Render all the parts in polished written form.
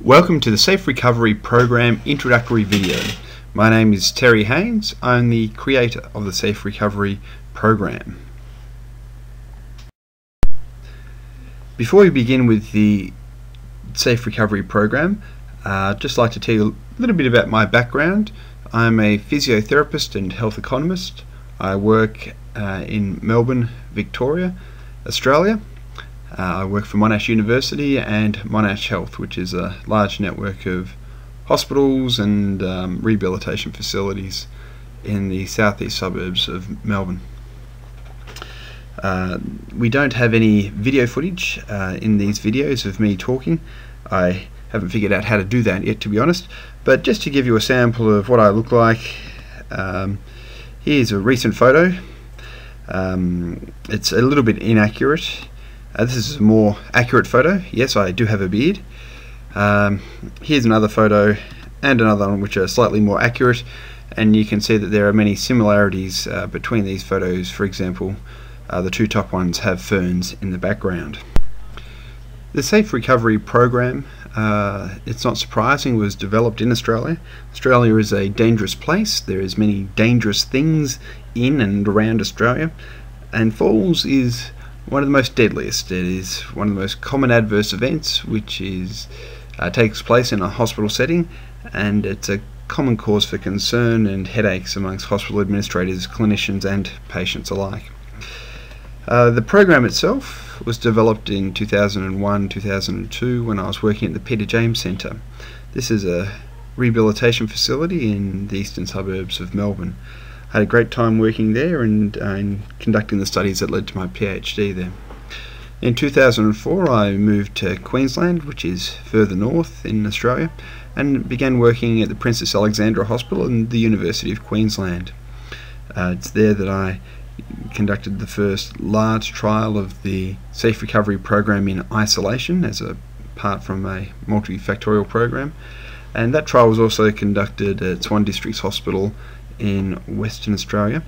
Welcome to the Safe Recovery Program introductory video. My name is Terry Haines. I'm the creator of the Safe Recovery Program. Before we begin with the Safe Recovery Program, I'd just like to tell you a little bit about my background. I'm a physiotherapist and health economist. I work in Melbourne, Victoria, Australia. I work for Monash University and Monash Health, which is a large network of hospitals and rehabilitation facilities in the southeast suburbs of Melbourne. We don't have any video footage in these videos of me talking. I haven't figured out how to do that yet, to be honest, but just to give you a sample of what I look like, here's a recent photo. It's a little bit inaccurate. This is a more accurate photo. Yes, I do have a beard. Here's another photo and another one which are slightly more accurate, and you can see that there are many similarities between these photos. For example, the two top ones have ferns in the background. The Safe Recovery Program, it's not surprising, was developed in Australia. Australia is a dangerous place. There is many dangerous things in and around Australia, and falls is one of the most deadliest. It is one of the most common adverse events which takes place in a hospital setting, and it's a common cause for concern and headaches amongst hospital administrators, clinicians and patients alike. The program itself was developed in 2001-2002 when I was working at the Peter James Centre. This is a rehabilitation facility in the eastern suburbs of Melbourne. I had a great time working there and conducting the studies that led to my PhD there. In 2004 I moved to Queensland, which is further north in Australia, and began working at the Princess Alexandra Hospital and the University of Queensland. It's there that I conducted the first large trial of the Safe Recovery Program in isolation as a part from a multifactorial program, and that trial was also conducted at Swan Districts Hospital in Western Australia.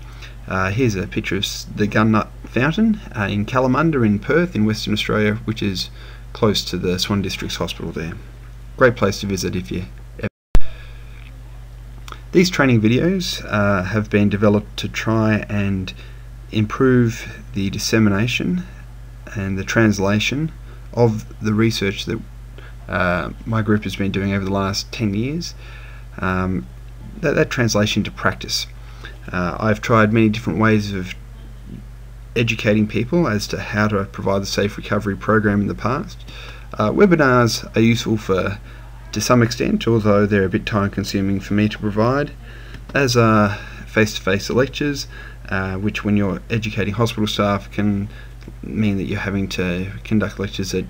Here's a picture of the Gunnut Fountain in Kalamunda in Perth in Western Australia, which is close to the Swan Districts Hospital there. Great place to visit if you ever. These training videos have been developed to try and improve the dissemination and the translation of the research that my group has been doing over the last 10 years. That translation to practice. I've tried many different ways of educating people as to how to provide the Safe Recovery Program in the past. Webinars are useful to some extent, although they're a bit time consuming for me to provide, as are face-to-face lectures, which when you're educating hospital staff can mean that you're having to conduct lectures at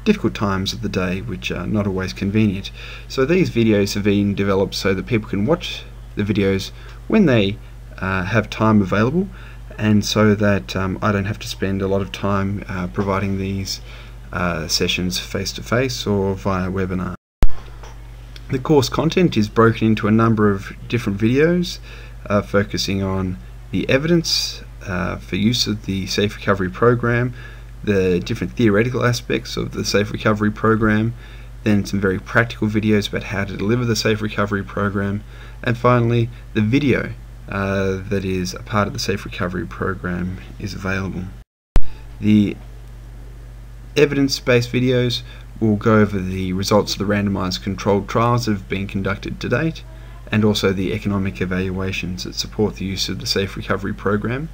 difficult times of the day, which are not always convenient. So these videos have been developed so that people can watch the videos when they have time available, and so that I don't have to spend a lot of time providing these sessions face-to-face or via webinar. The course content is broken into a number of different videos focusing on the evidence for use of the Safe Recovery Program, the different theoretical aspects of the Safe Recovery Program, then some very practical videos about how to deliver the Safe Recovery Program, and finally the video that is a part of the Safe Recovery Program is available. The evidence-based videos will go over the results of the randomized controlled trials that have been conducted to date, and also the economic evaluations that support the use of the Safe Recovery Program.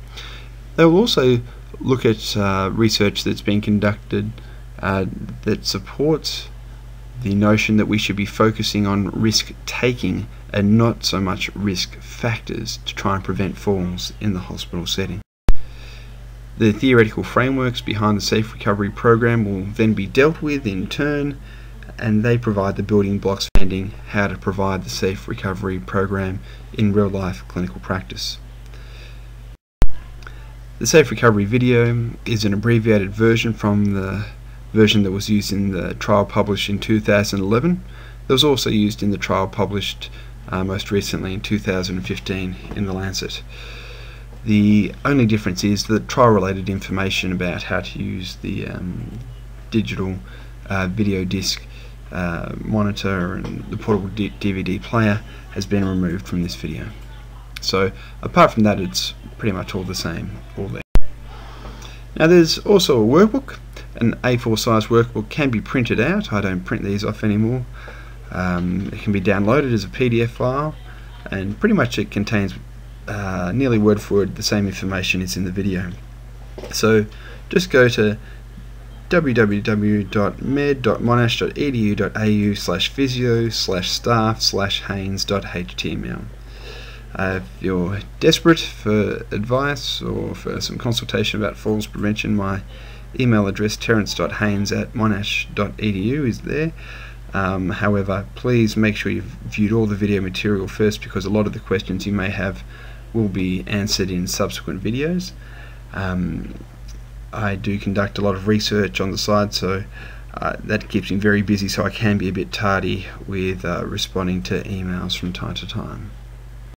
They will also look at research that's been conducted that supports the notion that we should be focusing on risk taking and not so much risk factors to try and prevent falls in the hospital setting. The theoretical frameworks behind the Safe Recovery Program will then be dealt with in turn, and they provide the building blocks for understanding how to provide the Safe Recovery Program in real life clinical practice. The Safe Recovery video is an abbreviated version from the version that was used in the trial published in 2011. It was also used in the trial published most recently in 2015 in The Lancet. The only difference is that trial-related information about how to use the digital video disc monitor and the portable DVD player has been removed from this video. So apart from that, it's pretty much all the same, all there. Now there's also a workbook. An A4 size workbook can be printed out. I don't print these off anymore. It can be downloaded as a PDF file, and pretty much it contains nearly word for word the same information is in the video. So just go to www.med.monash.edu.au/physio/staff/haines.html. If you're desperate for advice or for some consultation about falls prevention, my email address terence.haines@monash.edu is there. However, please make sure you've viewed all the video material first, because a lot of the questions you may have will be answered in subsequent videos. I do conduct a lot of research on the side, so that keeps me very busy, so I can be a bit tardy with responding to emails from time to time.